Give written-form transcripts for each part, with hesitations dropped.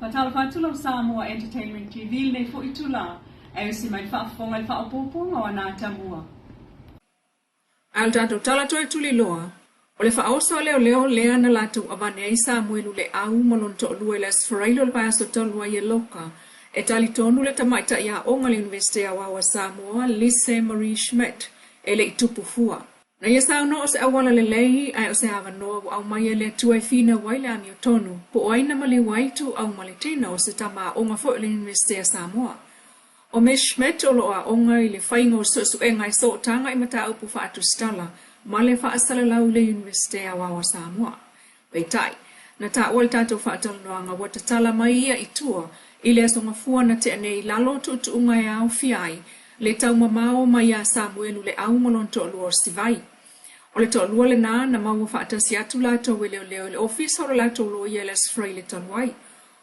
Fatal fatula Samoa Entertainment TV nei fo itula e si mai whaafonga i whaapoponga o nā tamua. Al tatou tala toi Tuli loa, o le whaosa leo lea na latu avane ai Samuelu le au malon to lua le sfarailo le paso tolua i loka, e tali tonu le tamaita ia onga le University a Wawa Samoa, Lise Marie Schmidt, e le itupu fua. Na ia sauno o se awala le lehi ai o se awanoa au mai le tuai fina wai le amio tonu, po o aina mali waitu au malitina o se tama onga fo le University a Samoa. O me Schmidt o loa onga i le whainga o susu e ngai so tanga i mata upu wha atu stala, ma le wha asala lau le University a Wawa Samoa. Peitai, na ta ol tatou wha atalanoanga wata tala mai ia i tua, i le asonga fua na te anei lalo tu unga e au fiai, le tau mamao mai a Samuelu le au malon to lua stivai. O le to lua le na maua whaatasi atu la to leo le ofisa o la to lua ia le sfrei le taluai.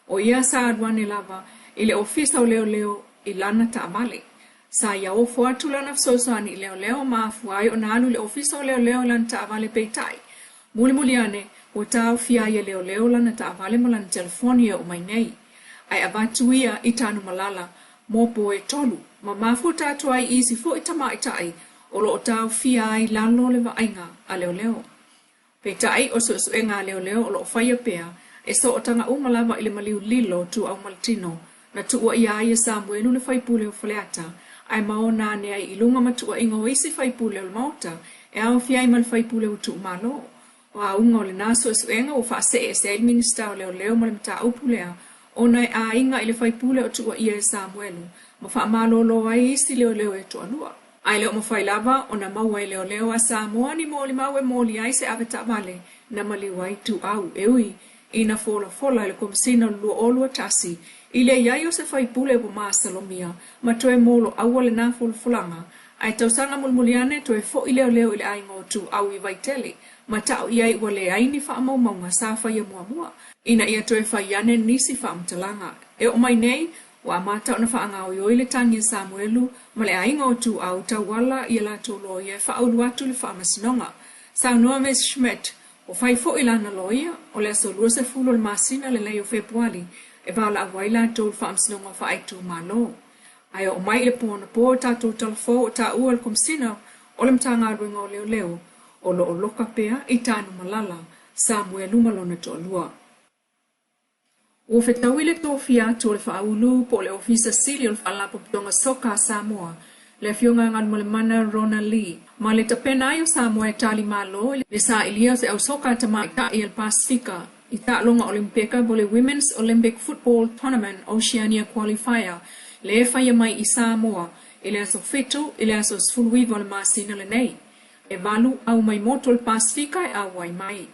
O ia sa adwane lava i le ofisa o leo i lana ta amale. Sa ia o fua atu lana fsosani i leo maafuai o nanu le ofisa o leo lana ta amale peitai. Muli ane o tau fia ia leo lana ta amale malana telefonia o mai nei. Ai abatuia i tanu malala mo po e tolu. Ma mafuta atu ai isi fo i tamaitai o lo tau fia ai lalo le vainga a leo. Peitai o su e ngā leo o lo whaia pea e so o tanga umalava i le maliu lilo tu au maltino na tuua ia ia Samuelu le whaipule o whaleata ai mao nane ai ilunga matua ingo isi whaipule o mauta e au fia i mal whaipule o tu malo. O a unga o le naso e suenga o whaase e se minister o leo ma le mta upulea o nai a inga i le whaipule o tuua ia e Samuelu ma wha malolo ai isi leo e tu alua. Ai leo mawhailava o na maua i leo a Samoa ni moli mau e moli ai se aveta vale na maliwai tu au e ui i na fola le komisina lua olua tasi i le iai o se whaipule po maa salomia ma toe molo aua le na fulanga ai tausanga mulmuliane toe fo i leo i le aingo tu au i vaitele ma tau iai ua le aini wha maunga sa whaia mua ina ia toe whaiane nisi wha amtalanga e o mai nei wa mata ona whaanga o yoi le tangi Samuelu ma le ainga o tu au tawala i la to loia whaulu atu le whaamasnonga. Sa noa Ms. Schmidt o whai fo ilana loia o le aso lua se fulo le masina le leo Februari e wala awai la to le whaamsnonga whaaitu malo. Ai o mai le pōna pō tato talafo o ta ua le komsina o le mtanga ruinga o leo o lo o loka pea i tanu malala Samuelu malona to lua. O fetau ile tofia to le whaulu po le ofisa sili o le whaalapo pitonga soka Samoa, le fionga ngan mo le mana Rona Lee. Ma le tapena ai o Samoa e tali malo le sa ilia se au soka tama ita i el Pasifika, ita longa olimpeka bo le Women's Olympic Football Tournament Oceania Qualifier, le e whaia mai i Samoa, ile aso fetu, ile aso sfuluiva le masina le nei. E valu au mai moto le Pasifika e au ai mai.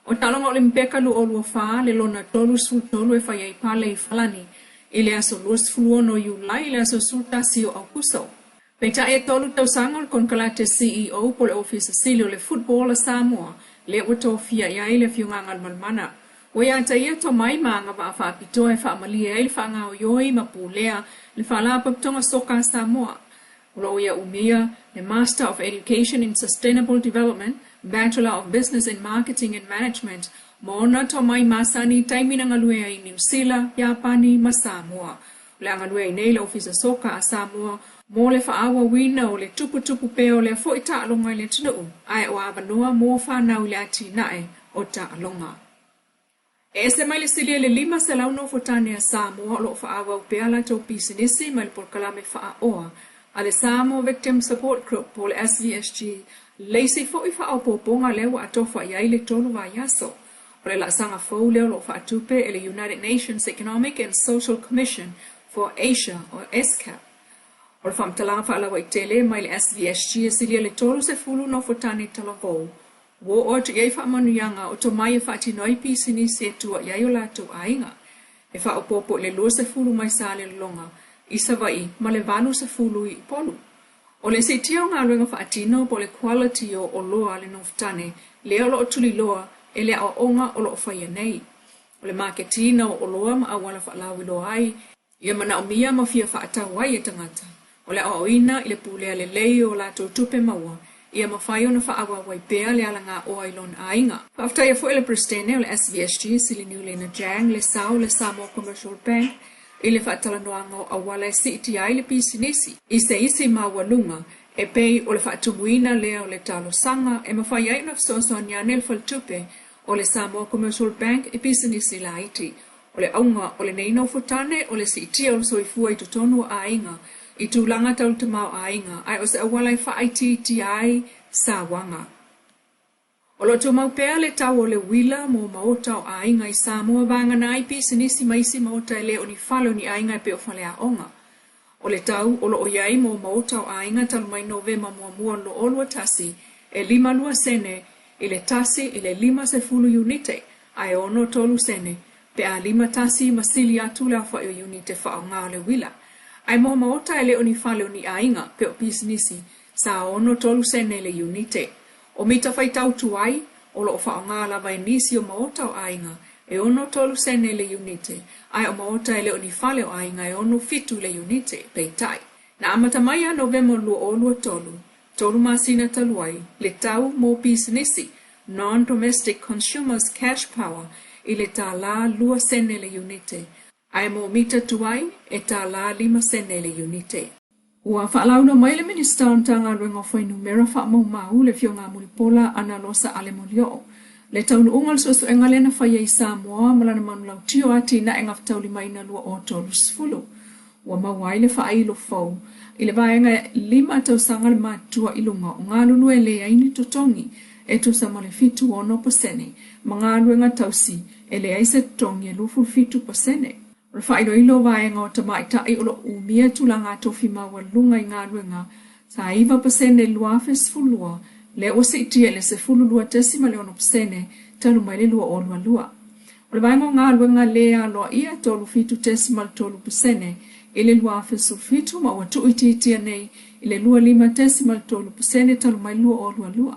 O talonga olimpeka lu olua faa le lona tolu sultolu e whai pale i falani, ile aso luas fuluono Julai ile aso sultasi o Aukuso. Peta e tolu tausangol kon kalate CEO po le ofisa silio le football a Samoa, le wato fia ia ile fiungangal malmana. O ia ta ia to mai maanga wa wha apito e wha amalia ile wha ngao yoi mapulea le wha la papitonga soka Samoa. Ulo ia umia le Master of Education in Sustainable Development, Bachelor of Business in Marketing and Management, mona to mai masani taimina ngalue ai New Zealand, Japani, ma Samoa. Le ngalue nei le ofisa soka a Samoa, mo le whaawa wina o le tupu peo le fo ita alonga le tunu, ai o avanoa mo whanau le ati nae o ta alonga. E se mai le silia le 5 se launo fotane a Samoa lo whaawa upeala to pisinisi mai le porkalame whaaoa, a le Samoa Victim Support Group po le SVSG, leisi fo i wha opoponga lewa atofa iai le tolu wa yaso. O le la sanga fau leo lo wha atupe e le United Nations Economic and Social Commission for Asia o ESCAP. O le whamtalanga wha alawa i tele mai le SVSG e silia le tolu se fulu no fotane talavou. Wo o tu iai wha manuyanga o to mai e wha tinoi pisini se tua iai o lato ainga. E wha opopo le lua se fulu mai sa le longa. Isa vai ma le vanu se fulu i polu. O le se tio ngā ruenga whaatino po le quality o loa le noftane, leo lo o tuli loa e le o onga o lo o whaia nei. O le marketina o loa ma awala whaalawi loa ai, ia mana o mia ma fia whaatawai e tangata. O le o ina i le pulea le lei o la tupe maua, ia mawhai ona whaawa wai pēa le alanga o ailon ainga. Whaftai a fwele prestene o le SVSG sili niu le na jang le sao le Samoa Commercial Bank i le whaatalanoanga o awala e siiti ai le pisinisi. I se isi mawalunga e pei o le whaatumuina lea o le talo sanga e mawhai ai na fsoso niane le faltupe o le Samoa Commercial Bank e pisinisi la iti. O le aunga o le neino futane o le siitia o le soifua i tutonu a ainga i tūlanga tau te mau ainga ai o se awala i whaaiti ai sa wanga. O lo tu mau pēa le tau o le wila mo maota o ainga i Samoa vanga na ipi sinisi maisi maota e le o ni whalo ni ainga e pe o whale a onga. O le tau o lo o iai mo maota o ainga talu mai Novema mua lo olua tasi e 5 lua sene i le tasi i le 5 unite ai ono tolu sene pe a 5 tasi masili atu le awha i unite wha o ngā le wila. Ai mo maota e le o ni whale o ni ainga pe o pisinisi sa ono tolu sene le unite. O mita whai tau tuai, o lo o wha o ngā lawa e nisi o maota o ainga, e ono tolu sene le unite, ai o maota e le o ni whale o ainga e ono fitu le unite, pei tai. Na amata mai a Novema lua o lua tolu masina taluai, le tau mo pisinisi, non-domestic consumers cash power, i le tā la lua sene le unite, ai mo mita tuai, e tā la 5 sene le unite. Ua whaalauna mai le minista o tanga ruenga whainu mera wha mau le fio ngā mulipola ana losa ale molio. Le taunu ungal suasu e ngalena whaia i Samoa malana manu lau tio ati na e ngaftauli mai na lua o tolu sfulu. Ua mawai le wha ailo fau. I le vaenga 5 tau sanga le matua ilunga o ngā lulu e le aini tutongi e tu sa male fitu ono pasene. Ma ngā luenga tausi e le aise tutongi e lufu fitu pasene. Rafai ilo vaenga o tamaita i olo umia tulanga tofi mawalunga i ngā ruenga sa 5% luafe sfulua le o se itia le se fululua tesima le ono pasene talu mai le lua o lua. O le vaenga o ngā ruenga lea loa ia tolu fitu tesima le tolu pasene i le luafe sulfitu ma watu itia nei i le lua 5 tesima le tolu pasene talu mai lua o lua.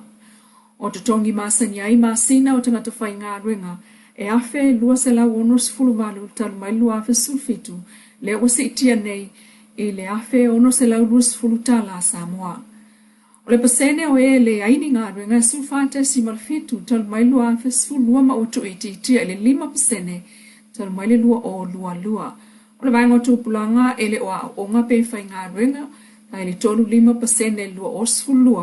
O tutongi masani ai masina o tangata whai ngā ruenga e afe lua se la ono sfulu valu talu mai lua afe sulfitu le o se itia nei i le afe ono se la lua sfulu tala Samoa. O le pasene o e le aini ngā ruenga sulfate si malfitu talu mai lua afe sfulu ma otu itia le 5% talu mai le lua o lua. O le vaenga tupulanga e le oa o ngā pe whai ngā ruenga na le tolu 5% lua o sfulu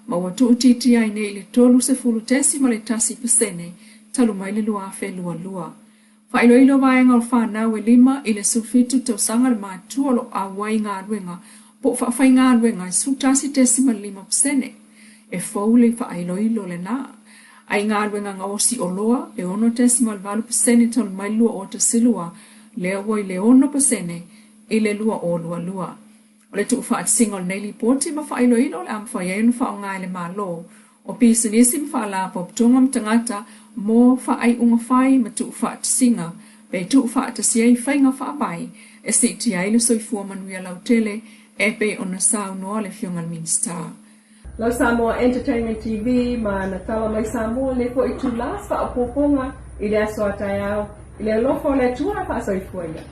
ma otu itia nei le tolu se fulu tesi ma le tasi pasene talu mai le lua afe lua. Whailoilo vaenga o whanau e 5 i le sulfitu tau sanga le mātua lo a wai ngā ruenga, po whawhai ngā ruenga i sutasi tesima 5%, e fau le whailoilo le nā. Ai ngā ruenga ngā osi o loa, le 1.8% talu mai lua o te silua, le awai le 1% i le lua o lua. O le tuu whaat singol nei li poti ma whailoilo le am whaienu wha o ngā le mālo, o pisinisi mwha la poptonga mtangata mo whaai unga whai ma tuu whaat singa, pe tuu whaat siai whainga whaabai, e siti aile soifua manuia lau tele, e pe ona sao noa le fiongan minsta. Lau Samoa Entertainment TV ma na tawa mai Samoa le ko i tu las wha o poponga i le aso atayao, i le lofo le tua wha soifua ia.